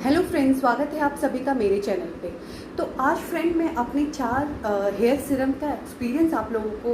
Hello friends, स्वागत है आप सभी का मेरे चैनल पे। तो आज फ्रेंड मैं अपने 4 हेयर सीरम का एक्सपीरियंस आप लोगों को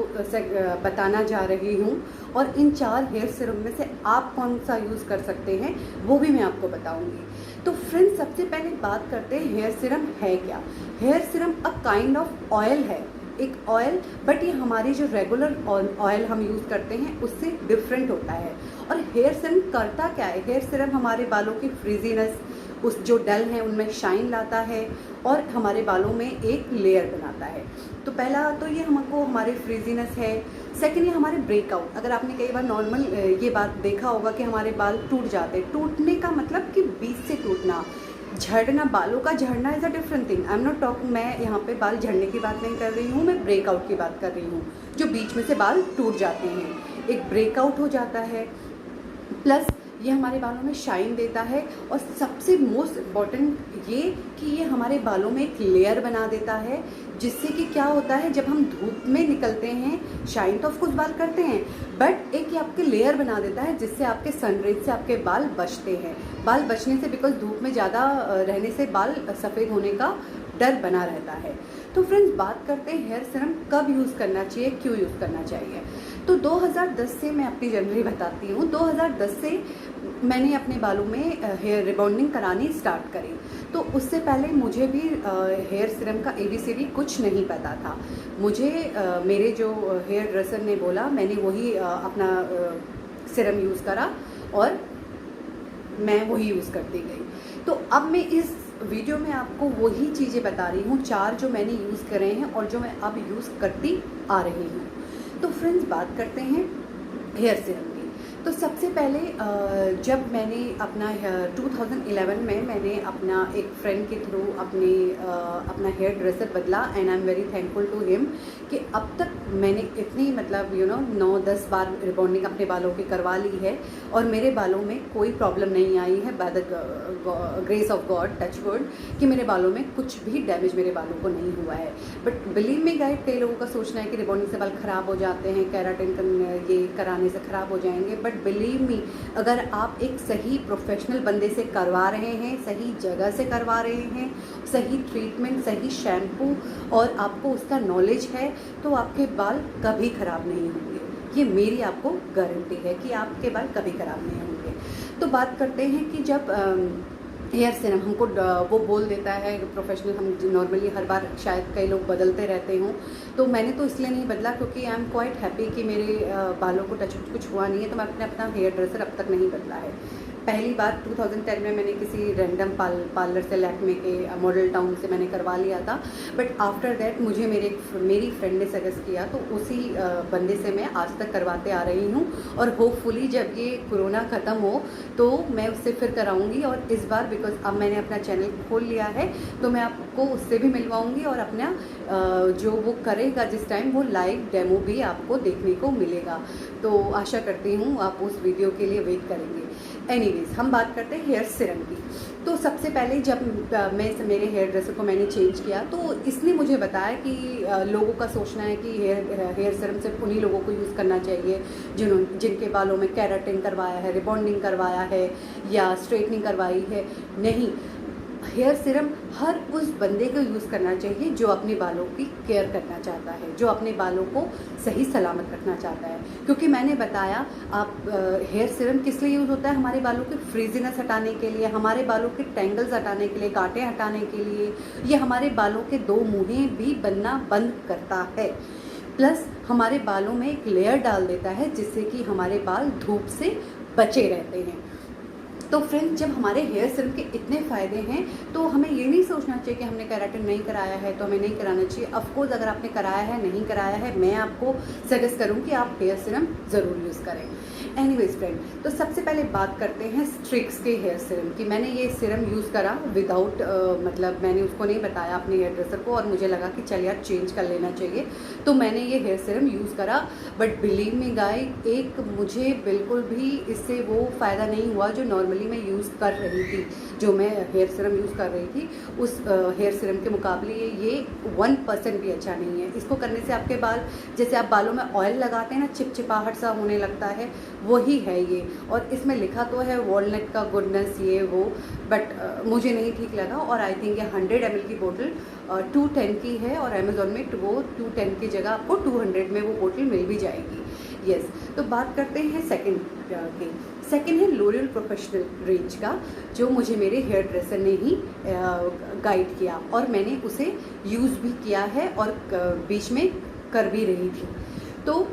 बताना जा रही हूँ और इन 4 हेयर सीरम में से आप कौन सा यूज़ कर सकते हैं वो भी मैं आपको बताऊँगी। तो फ्रेंड्स सबसे पहले बात करते हैं हेयर सीरम है क्या। Hair serum a kind of oil है, एक ऑयल, बट ये हमारी जो रेगुलर ऑयल हम यूज़ करते हैं उससे डिफरेंट होता है। और हेयर सीरम करता क्या है, हेयर सीरम हमारे बालों की फ्रीजीनेस, उस जो डल हैं उनमें शाइन लाता है और हमारे बालों में एक लेयर बनाता है। तो पहला तो ये हमको हमारे फ्रीजीनेस है। सेकंड, ये हमारे ब्रेकआउट। अगर आपने कई बार नॉर्मल ये बात देखा होगा कि हमारे बाल टूट जाते हैं, टूटने का मतलब कि बीच से टूटना, झड़ना, बालों का झड़ना is a different thing. I am not talking, मैं यहाँ पे बाल झड़ने की बात नहीं कर रही हूँ, मैं ब्रेकआउट की बात कर रही हूँ, जो बीच में से बाल टूट जाते हैं, एक ब्रेकआउट हो जाता है। प्लस ये हमारे बालों में शाइन देता है और सबसे मोस्ट इम्पॉर्टेंट ये कि ये हमारे बालों में एक लेयर बना देता है, जिससे कि क्या होता है, जब हम धूप में निकलते हैं, शाइन तो ऑफकोर्स बाल करते हैं, बट एक ये आपके लेयर बना देता है जिससे आपके सनरेज से आपके बाल बचते हैं। बाल बचने से, बिकॉज धूप में ज़्यादा रहने से बाल सफ़ेद होने का डर बना रहता है। तो फ्रेंड्स बात करते हैं हेयर सीरम कब यूज़ करना चाहिए, क्यों यूज़ करना चाहिए। तो 2010 से मैं अपनी जर्नी बताती हूँ। 2010 से मैंने अपने बालों में हेयर रिबॉन्डिंग करानी स्टार्ट करी। तो उससे पहले मुझे भी हेयर सीरम का ABCD कुछ नहीं पता था। मुझे मेरे जो हेयर ड्रेसर ने बोला, मैंने वही अपना सीरम यूज़ करा और मैं वही यूज़ करती गई। तो अब मैं इस वीडियो में आपको वही चीज़ें बता रही हूँ, 4 जो मैंने यूज़ करे हैं और जो मैं अब यूज़ करती आ रही हूँ। तो फ्रेंड्स बात करते हैं हेयर सीरम की। तो सबसे पहले जब मैंने अपना 2011 में मैंने अपना एक फ्रेंड के थ्रू अपना हेयर ड्रेसर बदला, and I am very thankful to him कि अब तक मैंने इतनी 9-10 बार रिबॉन्डिंग अपने बालों की करवा ली है और मेरे बालों में कोई प्रॉब्लम नहीं आई है, by the grace of God, touch wood, कि मेरे बालों में कुछ भी डैमेज मेरे बालों को नहीं हुआ है। बट बिलीव मी गाइड, कई लोगों का सोचना है कि रिबॉन्डिंग से बाल ख़राब हो जाते हैं, केराटिन ये कराने से ख़राब हो जाएंगे, बट बिलीव मी, अगर आप एक सही प्रोफेशनल बंदे से करवा रहे हैं, सही जगह से करवा रहे हैं, सही ट्रीटमेंट, सही शैम्पू और आपको उसका नॉलेज है, तो आपके बाल कभी ख़राब नहीं होंगे। ये मेरी आपको गारंटी है कि आपके बाल कभी ख़राब नहीं होंगे। तो बात करते हैं कि जब हेयर सीरम हमको वो बोल देता है प्रोफेशनल, हम नॉर्मली हर बार शायद कई लोग बदलते रहते हों, तो मैंने तो इसलिए नहीं बदला क्योंकि आई एम क्वाइट हैप्पी कि मेरे बालों को टच कुछ हुआ नहीं है, तो मैं अपना हेयर ड्रेसर अब तक नहीं बदला है। पहली बार 2010 में मैंने किसी रैंडम पार्लर से, लैक्मे के मॉडल टाउन से मैंने करवा लिया था, बट आफ्टर दैट मुझे मेरी फ्रेंड ने सजेस्ट किया, तो उसी बंदे से मैं आज तक करवाते आ रही हूँ और होपफुली जब ये कोरोना ख़त्म हो तो मैं उससे फिर कराऊंगी। और इस बार बिकॉज अब मैंने अपना चैनल खोल लिया है तो मैं आपको उससे भी मिलवाऊंगी और अपना जो वो करेगा जिस टाइम, वो लाइव डेमो भी आपको देखने को मिलेगा। तो आशा करती हूँ आप उस वीडियो के लिए वेट करेंगे। एनीवेज हम बात करते हैं हेयर सीरम की। तो सबसे पहले जब मेरे हेयर ड्रेसर को मैंने चेंज किया तो इसने मुझे बताया कि लोगों का सोचना है कि हेयर सीरम सिर्फ उन्हीं लोगों को यूज़ करना चाहिए जिनके बालों में केराटिन करवाया है, रिबॉन्डिंग करवाया है या स्ट्रेटनिंग करवाई है। नहीं, हेयर सीरम हर उस बंदे को यूज़ करना चाहिए जो अपने बालों की केयर करना चाहता है, जो अपने बालों को सही सलामत रखना चाहता है। क्योंकि मैंने बताया आप हेयर सीरम किस लिए यूज़ होता है, हमारे बालों की फ्रीजीनेस हटाने के लिए, हमारे बालों के टेंगल्स हटाने के लिए, कांटे हटाने के लिए, ये हमारे बालों के 2 मुँहें भी बनना बंद करता है। प्लस हमारे बालों में एक लेयर डाल देता है जिससे कि हमारे बाल धूप से बचे रहते हैं। तो फ्रेंड्स जब हमारे हेयर सीरम के इतने फ़ायदे हैं तो हमें ये नहीं सोचना चाहिए कि हमने केराटिन नहीं कराया है तो हमें नहीं कराना चाहिए। ऑफकोर्स अगर आपने कराया है, नहीं कराया है, मैं आपको सजेस्ट करूँ कि आप हेयर सीरम ज़रूर यूज़ करें। एनीवेज फ्रेंड, तो सबसे पहले बात करते हैं स्ट्रिक्स के हेयर सीरम की। मैंने ये सीरम यूज़ करा विदाउट मतलब मैंने उसको नहीं बताया अपने हेयर ड्रेसर को और मुझे लगा कि चल यार चेंज कर लेना चाहिए, तो मैंने ये हेयर सीरम यूज़ करा। बट बिलीव मी गाइस, मुझे बिल्कुल भी इससे वो फ़ायदा नहीं हुआ जो नॉर्मली नॉर्मली मैं यूज़ कर रही थी, जो मैं हेयर सीरम यूज़ कर रही थी उस हेयर सीरम के मुकाबले ये 1% भी अच्छा नहीं है। इसको करने से आपके बाल, जैसे आप बालों में ऑयल लगाते हैं ना, चिपचिपाहट सा होने लगता है, वही है ये। और इसमें लिखा तो है वॉलनट का गुडनेस ये वो, बट मुझे नहीं ठीक लगा। और आई थिंक ये 100 ml की बोतल 210 की है और अमेज़ॉन में वो 210 की जगह आपको 200 में वो बोतल मिल भी जाएगी। यस, तो बात करते हैं सेकंड की। सेकंड है लोरियल प्रोफेशनल रेंज का, जो मुझे मेरे हेयर ड्रेसर ने ही गाइड किया और मैंने उसे यूज़ भी किया है और बीच में कर भी रही थी। तो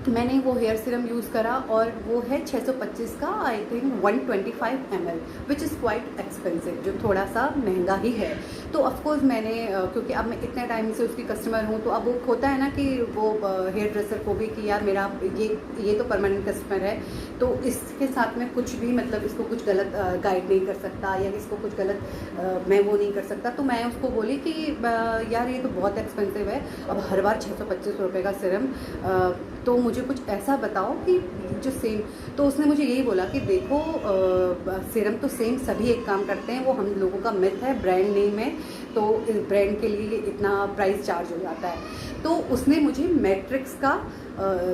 मैंने वो हेयर सीरम यूज़ करा और वो है 625 का, I think 125 ml, which is quite expensive, जो थोड़ा सा महंगा ही है। तो ऑफकोर्स मैंने क्योंकि अब मैं इतने टाइम से उसकी कस्टमर हूँ, तो अब वो होता है ना कि वो हेयर ड्रेसर को भी कि यार मेरा ये तो परमानेंट कस्टमर है, तो इसके साथ में कुछ भी मतलब इसको कुछ गलत गाइड नहीं कर सकता या इसको कुछ गलत मैं वो नहीं कर सकता। तो मैं उसको बोली कि यार ये तो बहुत एक्सपेंसिव है, अब हर बार 625 रुपये का सीरम, तो मुझे कुछ ऐसा बताओ कि जो सेम। तो उसने मुझे यही बोला कि देखो सीरम तो सेम सभी एक काम करते हैं, वो हम लोगों का मिथ है, ब्रांड नेम है, तो इस ब्रांड के लिए इतना प्राइस चार्ज हो जाता है। तो उसने मुझे मैट्रिक्स का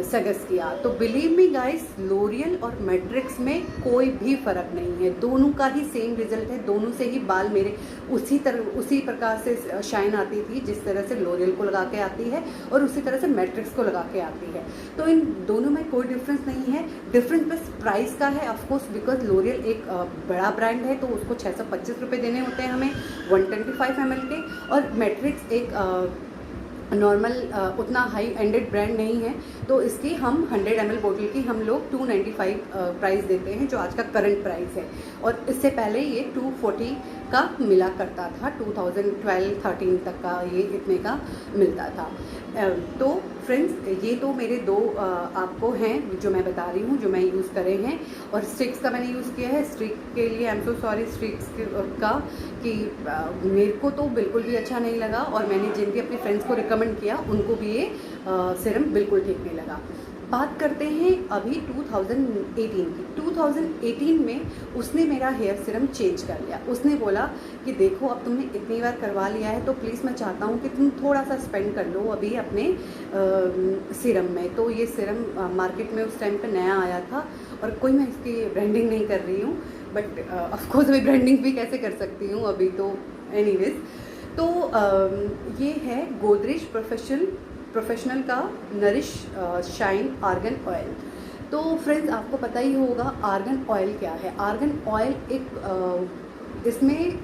सजेस्ट किया। तो बिलीव मी गाइस, लोरियल और मैट्रिक्स में कोई भी फ़र्क नहीं है, दोनों का ही सेम रिजल्ट है, दोनों से ही बाल मेरे उसी प्रकार से शाइन आती थी जिस तरह से लोरियल को लगा के आती है और उसी तरह से मैट्रिक्स को लगा के आती है। तो इन दोनों में कोई डिफरेंस नहीं है, डिफरेंस बस प्राइस का है। ऑफकोर्स बिकॉज लोरियल एक बड़ा ब्रांड है तो उसको 625 रुपये देने होते हैं हमें 125 ml के, और मैट्रिक्स एक नॉर्मल उतना हाई एंडेड ब्रांड नहीं है, तो इसकी हम 100 ml बोतल की हम लोग 295 प्राइस देते हैं, जो आज का करंट प्राइस है। और इससे पहले ये 240 का मिला करता था, 2012-13 तक का ये इतने का मिलता था। तो फ्रेंड्स, ये तो मेरे दो आपको हैं जो मैं बता रही हूँ, जो मैं यूज़ करे हैं। और स्ट्रिक्स का मैंने यूज़ किया है। स्ट्रिक के लिए आई एम सो सॉरी स्ट्रिक्स का, कि मेरे को तो बिल्कुल भी अच्छा नहीं लगा और मैंने जिन भी अपने फ्रेंड्स को रिकमेंड किया उनको भी ये सीरम बिल्कुल ठीक नहीं लगा। बात करते हैं अभी 2018 की। 2018 में उसने मेरा हेयर सीरम चेंज कर लिया। उसने बोला कि देखो अब तुमने इतनी बार करवा लिया है तो प्लीज़ मैं चाहता हूँ कि तुम थोड़ा सा स्पेंड कर लो अभी अपने सीरम में। तो ये सीरम मार्केट में उस टाइम पे नया आया था और कोई मैं इसकी ब्रांडिंग नहीं कर रही हूँ, बट ऑफकोर्स मैं ब्रांडिंग भी कैसे कर सकती हूँ अभी, तो एनीवेज। तो ये है गोदरेज प्रोफेशनल का नरिश शाइन आर्गन ऑयल। तो फ्रेंड्स, आपको पता ही होगा आर्गन ऑयल क्या है। आर्गन ऑयल एक इसमें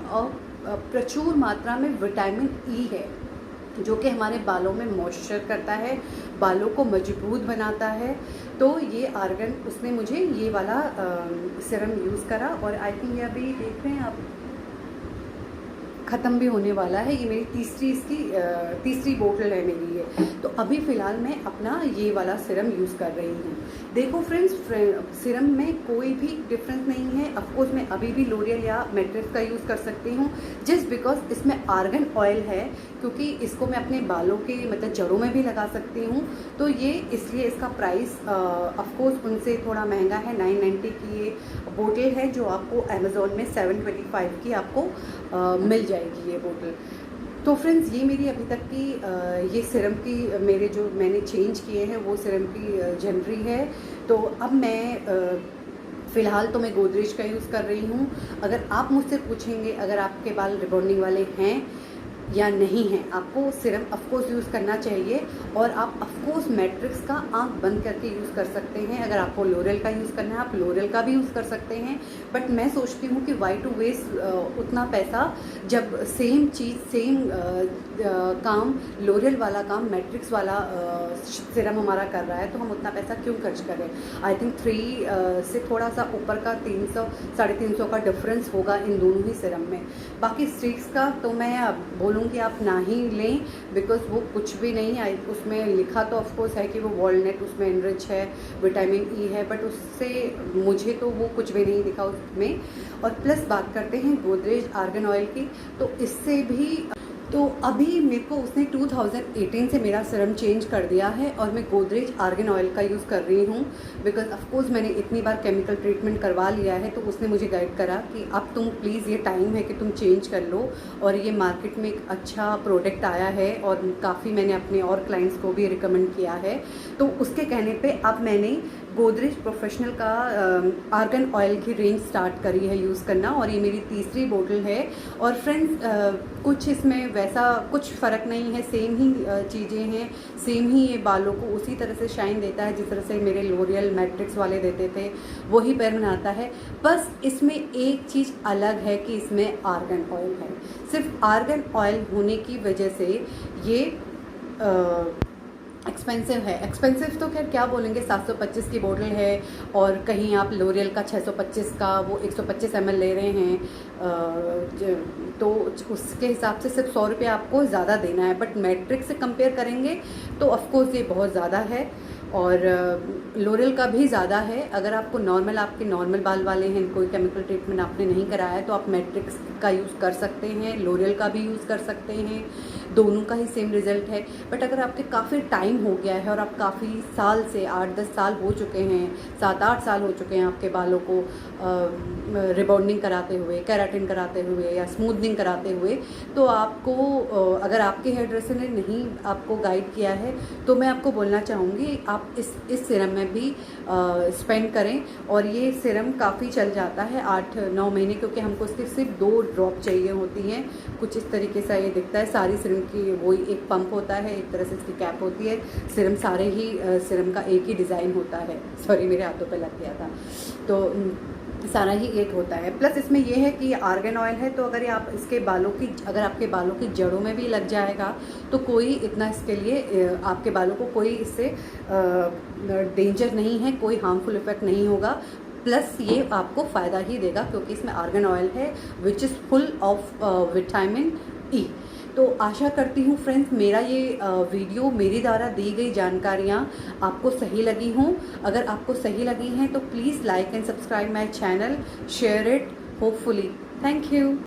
प्रचुर मात्रा में विटामिन ई है, जो कि हमारे बालों में मॉइस्चर करता है, बालों को मजबूत बनाता है। तो ये आर्गन, उसने मुझे ये वाला सीरम यूज़ करा और आई थिंक ये अभी देख रहे हैं आप, ख़त्म भी होने वाला है। ये मेरी तीसरी बोतल है मेरी ये। तो अभी फ़िलहाल मैं अपना ये वाला सीरम यूज़ कर रही हूँ। देखो फ्रेंड्स, सीरम में कोई भी डिफरेंस नहीं है। ऑफकोर्स मैं अभी भी लोरियल या मैट्रिक्स का यूज़ कर सकती हूँ, जस्ट बिकॉज इसमें आर्गन ऑयल है, क्योंकि इसको मैं अपने बालों के मतलब जड़ों में भी लगा सकती हूँ। तो ये इसलिए इसका प्राइस ऑफकोर्स उनसे थोड़ा महंगा है। 990 की ये बोतल है, जो आपको अमेज़ॉन में 725 की आपको मिल जाएगी ये बोतल। तो फ्रेंड्स, ये मेरी अभी तक की ये सीरम की मेरे जो मैंने चेंज किए हैं वो सीरम की जनरी है। तो अब मैं फ़िलहाल तो मैं गोदरेज का यूज़ कर रही हूँ। अगर आप मुझसे पूछेंगे अगर आपके बाल रिबॉन्डिंग वाले हैं या नहीं है, आपको सीरम ऑफकोर्स यूज़ करना चाहिए और आप ऑफकोर्स मैट्रिक्स का आंख बंद करके यूज़ कर सकते हैं। अगर आपको लोरियल का यूज़ करना है आप लोरियल का भी यूज़ कर सकते हैं, बट मैं सोचती हूँ कि वाई टू वेस्ट उतना पैसा, जब सेम चीज़ सेम काम लोरियल वाला काम मैट्रिक्स वाला सीरम हमारा कर रहा है, तो हम उतना पैसा क्यों खर्च करें। आई थिंक 3 से थोड़ा सा ऊपर का 300-350 का डिफरेंस होगा इन दोनों ही सीरम में। बाकी स्ट्रिक्स का तो मैं बोलूँगी आप ना ही लें, बिकॉज वो कुछ भी नहीं है। उसमें लिखा तो ऑफकोर्स है कि वो वॉलनट उसमें एनरिच है, विटामिन ई है, बट उससे मुझे तो वो कुछ भी नहीं दिखा उसमें। और प्लस बात करते हैं गोदरेज आर्गन ऑयल की, तो इससे भी तो अभी मेरे को उसने 2018 से मेरा सीरम चेंज कर दिया है और मैं गोदरेज आर्गन ऑयल का यूज़ कर रही हूँ, बिकॉज ऑफ कोर्स मैंने इतनी बार केमिकल ट्रीटमेंट करवा लिया है, तो उसने मुझे गाइड करा कि अब तुम प्लीज़ ये टाइम है कि तुम चेंज कर लो। और ये मार्केट में एक अच्छा प्रोडक्ट आया है और काफ़ी मैंने अपने और क्लाइंट्स को भी रिकमेंड किया है, तो उसके कहने पर अब मैंने गोदरेज प्रोफेशनल का आर्गन ऑयल की रेंज स्टार्ट करी है यूज़ करना, और ये मेरी तीसरी बोतल है। और फ्रेंड्स कुछ इसमें वैसा कुछ फ़र्क नहीं है, सेम ही चीज़ें हैं, सेम ही ये बालों को उसी तरह से शाइन देता है जिस तरह से मेरे लोरियल मैट्रिक्स वाले देते थे, वही पैर बनाता है। बस इसमें एक चीज़ अलग है कि इसमें आर्गन ऑयल है। सिर्फ आर्गन ऑयल होने की वजह से ये एक्सपेंसिव है। एक्सपेंसिव तो खैर क्या बोलेंगे, 725 की बोतल है और कहीं आप लोरियल का 625 का वो 125 ml ले रहे हैं, तो उसके हिसाब से सिर्फ 100 रुपये आपको ज़्यादा देना है। बट मैट्रिक्स से कंपेयर करेंगे तो ऑफकोर्स ये बहुत ज़्यादा है, और लोरियल का भी ज़्यादा है। अगर आपको आपके नॉर्मल बाल वाले हैं, कोई केमिकल ट्रीटमेंट आपने नहीं कराया है, तो आप मैट्रिक्स का यूज़ कर सकते हैं, लोरियल का भी यूज़ कर सकते हैं, दोनों का ही सेम रिज़ल्ट है। बट अगर आपके काफ़ी टाइम हो गया है और आप काफ़ी साल से 8-10 साल हो चुके हैं, 7-8 साल हो चुके हैं आपके बालों को रिबॉन्डिंग कराते हुए, केराटिन कराते हुए या स्मूथनिंग कराते हुए, तो आपको अगर आपके हेयर ड्रेसर ने नहीं आपको गाइड किया है, तो मैं आपको बोलना चाहूँगी आप इस सीरम में भी स्पेंड करें। और ये सीरम काफ़ी चल जाता है 8-9 महीने, क्योंकि हमको इसकी सिर्फ 2 ड्रॉप चाहिए होती हैं। कुछ इस तरीके से ये दिखता है। सारी सीरम की वही एक पंप होता है, एक तरह से इसकी कैप होती है। सीरम सारे ही सीरम का एक ही डिज़ाइन होता है। सॉरी मेरे हाथों पे लग गया था। तो सारा ही एक होता है। प्लस इसमें यह है कि ये आर्गन ऑयल है, तो अगर अगर आपके बालों की जड़ों में भी लग जाएगा तो कोई इतना इसके लिए आपके बालों को कोई इससे डेंजर नहीं है, कोई हार्मफुल इफेक्ट नहीं होगा। प्लस ये आपको फ़ायदा ही देगा क्योंकि इसमें आर्गन ऑयल है which is full of vitamin E. तो आशा करती हूँ फ्रेंड्स मेरा ये वीडियो मेरे द्वारा दी गई जानकारियाँ आपको सही लगी हों। अगर आपको सही लगी हैं तो please like and subscribe my channel, share it hopefully. Thank you.